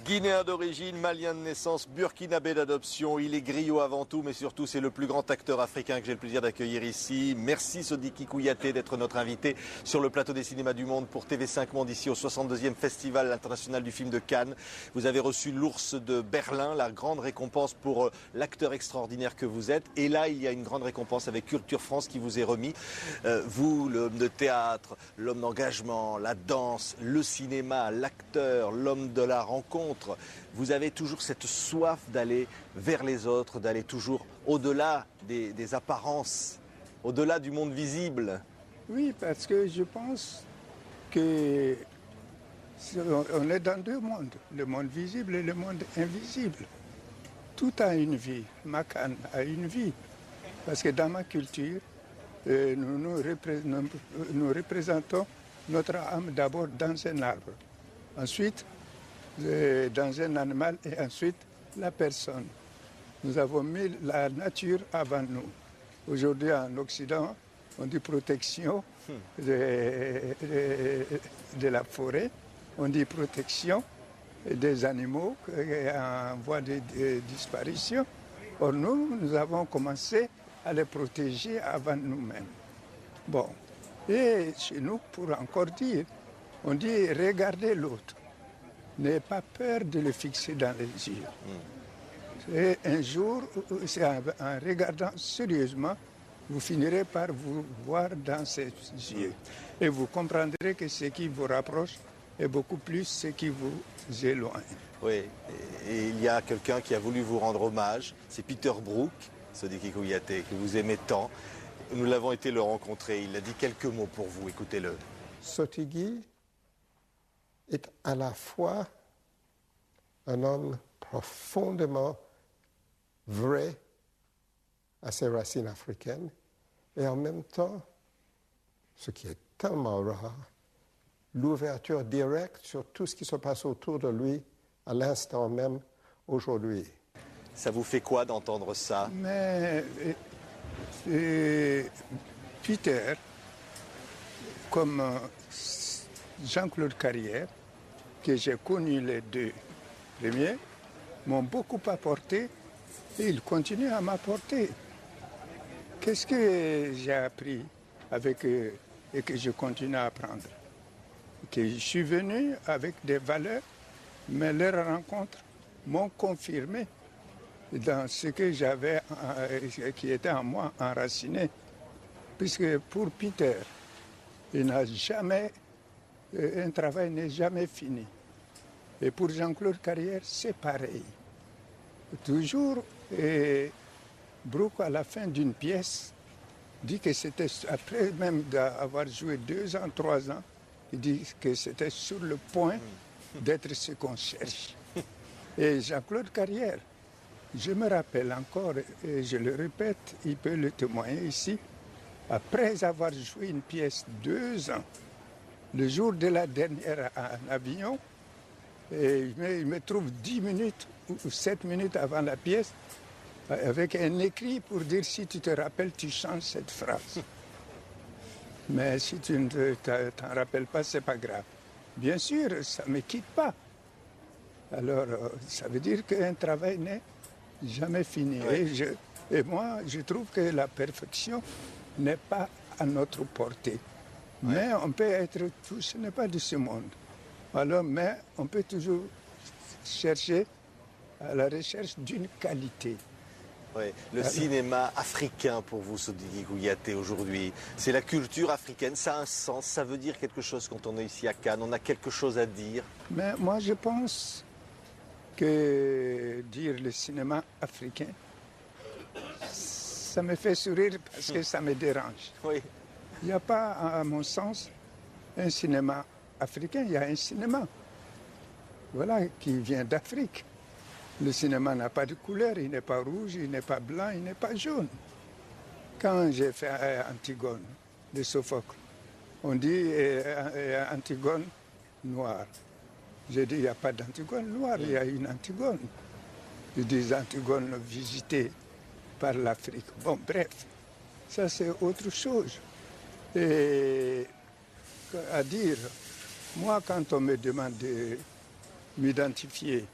Guinéen d'origine, malien de naissance, burkinabé d'adoption. Il est griot avant tout, mais surtout c'est le plus grand acteur africain que j'ai le plaisir d'accueillir ici. Merci Sodiki Kouyaté d'être notre invité sur le plateau des cinémas du monde pour TV5 Monde ici au 62e Festival international du film de Cannes. Vous avez reçu l'Ours de Berlin, la grande récompense pour l'acteur extraordinaire que vous êtes. Et là, il y a une grande récompense avec Culture France qui vous est remis. Vous, l'homme de théâtre, l'homme d'engagement, la danse, le cinéma, l'acteur, l'homme de la rencontre. Vous avez toujours cette soif d'aller vers les autres, d'aller toujours au-delà des apparences, au-delà du monde visible. Oui, parce que je pense qu'on est dans deux mondes, le monde visible et le monde invisible. Tout a une vie, Makan a une vie. Parce que dans ma culture, nous représentons notre âme d'abord dans un arbre. Ensuite, dans un animal et ensuite la personne. Nous avons mis la nature avant nous. Aujourd'hui en Occident, on dit protection de la forêt, on dit protection des animaux en voie de disparition. Or nous avons commencé à les protéger avant nous-mêmes. Bon, et chez nous, pour encore dire, on dit regardez l'autre. N'ayez pas peur de le fixer dans les yeux. Et un jour, c'est en regardant sérieusement, vous finirez par vous voir dans ses yeux. Et vous comprendrez que ce qui vous rapproche est beaucoup plus ce qui vous éloigne. Oui, et il y a quelqu'un qui a voulu vous rendre hommage, c'est Peter Brook, Sodiki Kouyaté, que vous aimez tant. Nous l'avons été le rencontrer, il a dit quelques mots pour vous, écoutez-le. Sodiki est à la fois un homme profondément vrai à ses racines africaines et en même temps, ce qui est tellement rare, l'ouverture directe sur tout ce qui se passe autour de lui à l'instant même aujourd'hui. Ça vous fait quoi d'entendre ça? Mais Peter, comme Jean-Claude Carrière, que j'ai connu les deux premiers, m'ont beaucoup apporté et ils continuent à m'apporter. Qu'est-ce que j'ai appris avec eux et que je continue à apprendre? Que je suis venu avec des valeurs, mais leurs rencontres m'ont confirmé dans ce que j'avais, qui était en moi enraciné. Puisque pour Peter, il n'a jamais, un travail n'est jamais fini. Et pour Jean-Claude Carrière, c'est pareil. Toujours, Brook, à la fin d'une pièce, dit que c'était, après même d'avoir joué 2 ans, 3 ans, il dit que c'était sur le point d'être ce qu'on cherche. Et Jean-Claude Carrière, je me rappelle encore, et je le répète, il peut le témoigner ici, après avoir joué une pièce 2 ans, le jour de la dernière en Avignon, et il me trouve 10 minutes ou 7 minutes avant la pièce, avec un écrit pour dire si tu te rappelles, tu changes cette phrase. Mais si tu ne t'en rappelles pas, c'est pas grave. Bien sûr, ça ne me quitte pas. Alors, ça veut dire qu'un travail n'est jamais fini. Oui. Et moi, je trouve que la perfection n'est pas à notre portée. Oui. Mais on peut être tout, ce n'est pas de ce monde. Alors, mais on peut toujours chercher à la recherche d'une qualité. Oui. Le cinéma africain pour vous, Sodiki Kouyaté, aujourd'hui, c'est la culture africaine, ça a un sens, ça veut dire quelque chose quand on est ici à Cannes, on a quelque chose à dire. Mais moi je pense que dire le cinéma africain, ça me fait sourire parce que ça me dérange. Oui. Il n'y a pas, à mon sens, un cinéma africain, il y a un cinéma, voilà, qui vient d'Afrique. Le cinéma n'a pas de couleur, il n'est pas rouge, il n'est pas blanc, il n'est pas jaune. Quand j'ai fait Antigone de Sophocle, on dit Antigone noire. J'ai dit il n'y a pas d'Antigone noire, il y a une Antigone. Ils disent Antigone visitée par l'Afrique. Bon, bref, ça c'est autre chose. Et à dire, moi quand on me demande de m'identifier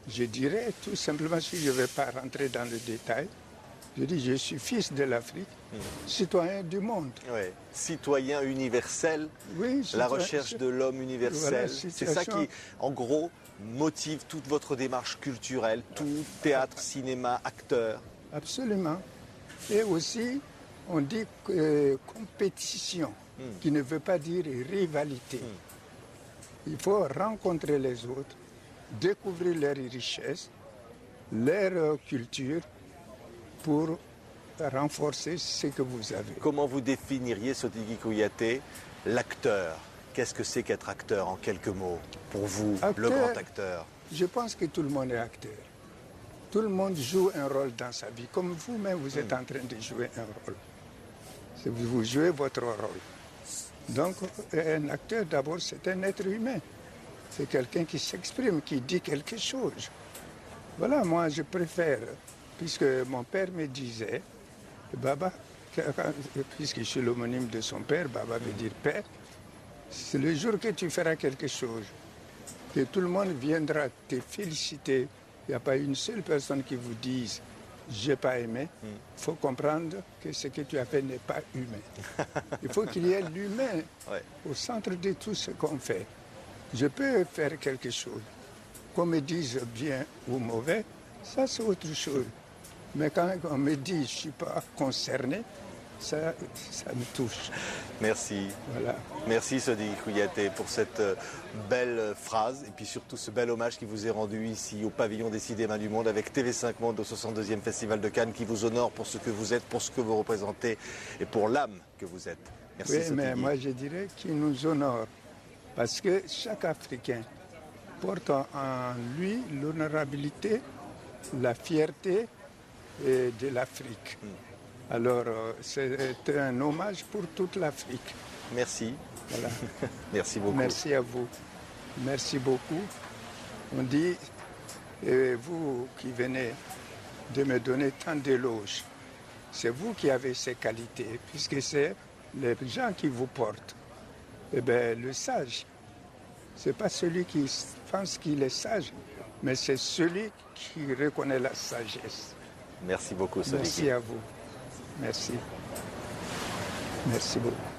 Je dirais tout simplement, si je ne vais pas rentrer dans le détail, je dis je suis fils de l'Afrique, citoyen du monde. Oui. Citoyen universel, Oui, la recherche de l'homme universel. Voilà, c'est ça qui, en gros, motive toute votre démarche culturelle, tout théâtre, cinéma, acteur. Absolument. Et aussi, on dit compétition, qui ne veut pas dire rivalité. Il faut rencontrer les autres, découvrir leurs richesses, leur culture, pour renforcer ce que vous avez. Comment vous définiriez, Sodigui Kouyaté, l'acteur? Qu'est-ce que c'est qu'être acteur en quelques mots, pour vous, le grand acteur? Je pense que tout le monde est acteur. Tout le monde joue un rôle dans sa vie, comme vous-même, vous êtes en train de jouer un rôle. Vous jouez votre rôle. Donc, un acteur, d'abord, c'est un être humain. C'est quelqu'un qui s'exprime, qui dit quelque chose. Voilà, moi, je préfère, puisque mon père me disait, Baba, puisque je suis l'homonyme de son père, Baba veut dire père, c'est le jour que tu feras quelque chose, que tout le monde viendra te féliciter. Il n'y a pas une seule personne qui vous dise j'ai pas aimé. Il faut comprendre que ce que tu as fait n'est pas humain. Il faut qu'il y ait l'humain au centre de tout ce qu'on fait. Je peux faire quelque chose. Qu'on me dise bien ou mauvais, ça c'est autre chose. Mais quand on me dit je ne suis pas concerné, ça me touche. Merci. Voilà. Merci Sodigui Kouyaté pour cette belle phrase et puis surtout ce bel hommage qui vous est rendu ici au pavillon des cinémas du monde avec TV5 Monde au 62e Festival de Cannes qui vous honore pour ce que vous êtes, pour ce que vous représentez et pour l'âme que vous êtes. Merci Oui, Sodigui. mais moi je dirais qu'il nous honore parce que chaque Africain porte en lui l'honorabilité, la fierté de l'Afrique. Alors, c'est un hommage pour toute l'Afrique. Merci. Voilà. Merci beaucoup. Merci à vous. Merci beaucoup. On dit, vous qui venez de me donner tant d'éloges, c'est vous qui avez ces qualités, puisque c'est les gens qui vous portent. Eh bien, le sage, ce n'est pas celui qui pense qu'il est sage, mais c'est celui qui reconnaît la sagesse. Merci beaucoup, Sodigui. Merci à vous. Merci. Merci beaucoup.